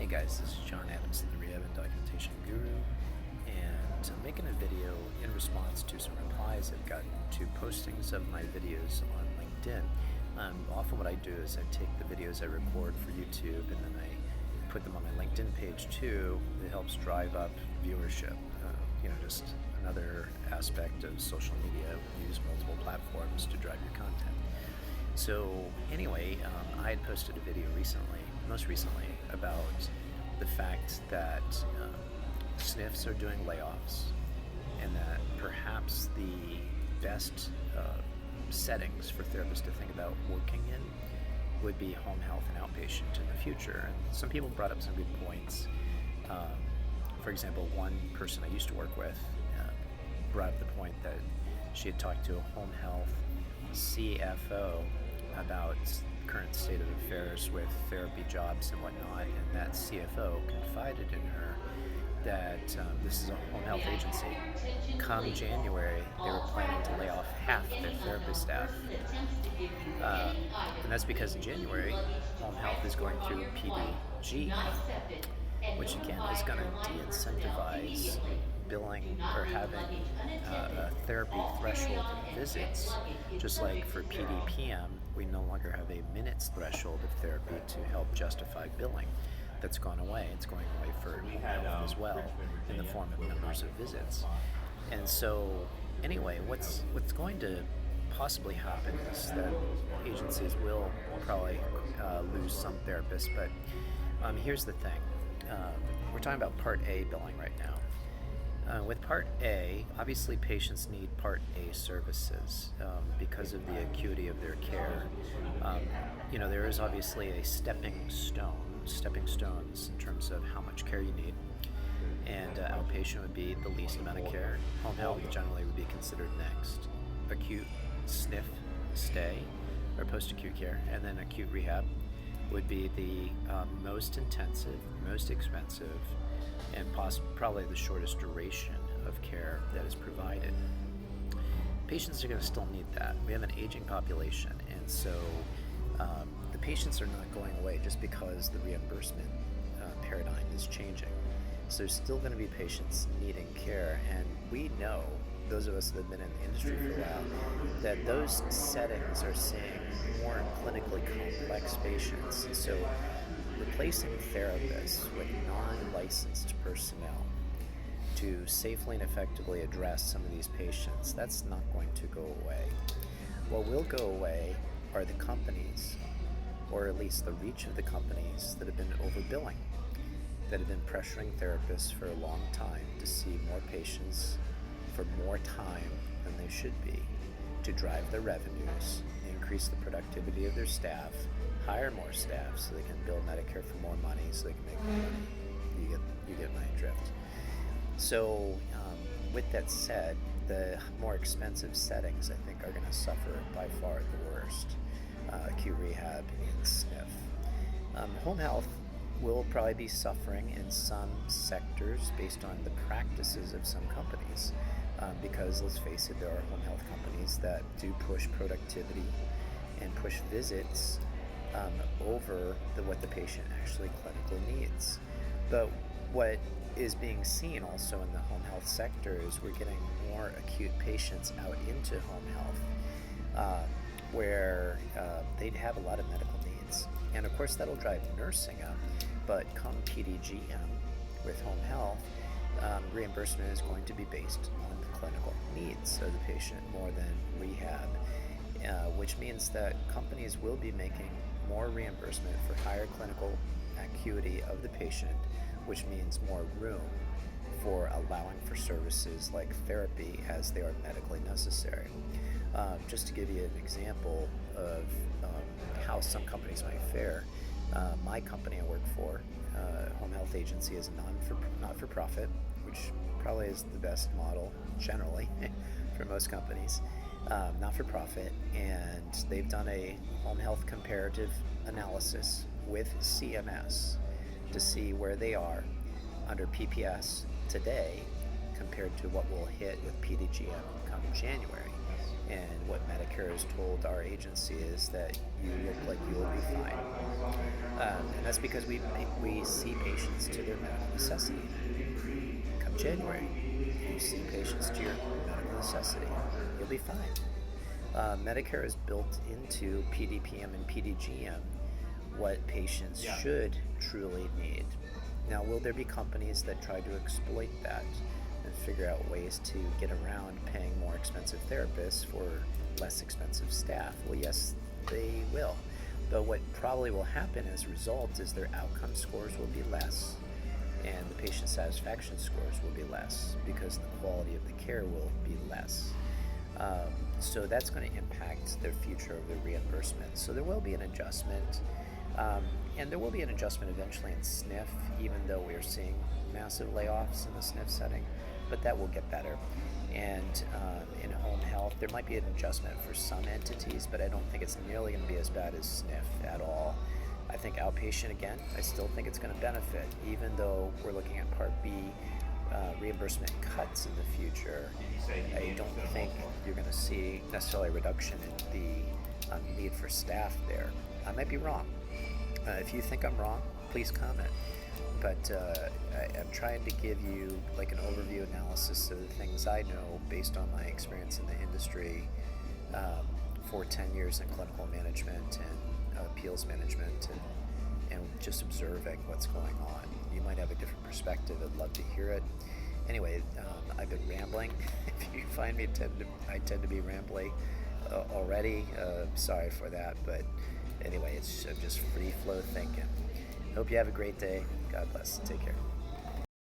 Hey guys, this is John Adams, the Rehab and Documentation Guru, and I'm making a video in response to some replies I've gotten to postings of my videos on LinkedIn. Often what I do is I take the videos I record for YouTube and then I put them on my LinkedIn page too. It helps drive up viewership. Just another aspect of social media. Use multiple platforms to drive your content. So anyway, I had posted a video most recently, about the fact that SNFs are doing layoffs and that perhaps the best settings for therapists to think about working in would be home health and outpatient in the future. And some people brought up some good points. For example, one person I used to work with brought up the point that she had talked to a home health CFO about current state of affairs with therapy jobs and whatnot, and that CFO confided in her that this is a home health agency. Come January, they were planning to lay off half their therapist staff. And that's because in January, home health is going through PDGM, which again is going to de-incentivize billing or having a therapy threshold in visits. Just like for PDPM, we no longer have a minutes threshold of therapy to help justify billing. That's gone away. It's going away for home health as well, in the form of numbers of visits. And so anyway, what's going to possibly happen is that agencies will probably lose some therapists, but here's the thing. We're talking about Part A billing right now. With Part A, obviously patients need Part A services because of the acuity of their care. There is obviously a stepping stones in terms of how much care you need. And outpatient would be the least amount of care. Home health generally would be considered next. Acute SNF stay or post-acute care, and then acute rehab would be the most intensive, most expensive, and probably the shortest duration of care that is provided. Patients are going to still need that. We have an aging population, and so the patients are not going away just because the reimbursement paradigm is changing. So there's still going to be patients needing care, and we know, those of us that have been in the industry for a while, that those settings are seeing more clinically complex patients. And so replacing therapists with non-licensed personnel to safely and effectively address some of these patients, that's not going to go away. What will go away are the companies, or at least the reach of the companies that have been overbilling, that have been pressuring therapists for a long time to see more patients for more time than they should be, to drive their revenues, increase the productivity of their staff, hire more staff so they can bill Medicare for more money, so they can make more money. You get my drift. So with that said, the more expensive settings, I think, are going to suffer by far the worst. Acute rehab and SNF. Home health will probably be suffering in some sectors based on the practices of some companies. Because let's face it, there are home health companies that do push productivity and push visits over what the patient actually clinically needs. But what is being seen also in the home health sector is we're getting more acute patients out into home health where they'd have a lot of medical needs. And of course that'll drive nursing up, but come PDGM with home health, reimbursement is going to be based on the clinical needs of the patient more than rehab, which means that companies will be making more reimbursement for higher clinical acuity of the patient, which means more room for allowing for services like therapy as they are medically necessary. Just to give you an example of how some companies might fare, my company I work for, home health agency, is not-for-profit, which probably is the best model generally for most companies, not-for-profit, and they've done a home health comparative analysis with CMS to see where they are under PPS today compared to what will hit with PDGM come January. And what Medicare has told our agency is that you look like you will be fine. And that's because we see patients to their medical necessity. Come January, you see patients to your medical necessity. You'll be fine. Medicare has built into PDPM and PDGM what patients should truly need. Now, will there be companies that try to exploit that and figure out ways to get around paying more expensive therapists for less expensive staff? Well, yes, they will. But what probably will happen as a result is their outcome scores will be less and the patient satisfaction scores will be less because the quality of the care will be less. So that's going to impact their future of the reimbursement. So there will be an adjustment. And there will be an adjustment eventually in SNF, even though we are seeing massive layoffs in the SNF setting, but that will get better. And in home health, there might be an adjustment for some entities, but I don't think it's nearly going to be as bad as SNF at all. I think outpatient, again, I still think it's going to benefit, even though we're looking at Part B reimbursement cuts in the future. I don't think you're going to see necessarily a reduction in the need for staff there. I might be wrong. If you think I'm wrong, please comment. But I'm trying to give you like an overview analysis of the things I know based on my experience in the industry for 10 years in clinical management and appeals management and just observing what's going on. You might have a different perspective. I'd love to hear it. Anyway, I've been rambling. If you find me, I tend to be rambly already. Sorry for that, but anyway, I'm just free flow thinking. Hope you have a great day. God bless. Take care.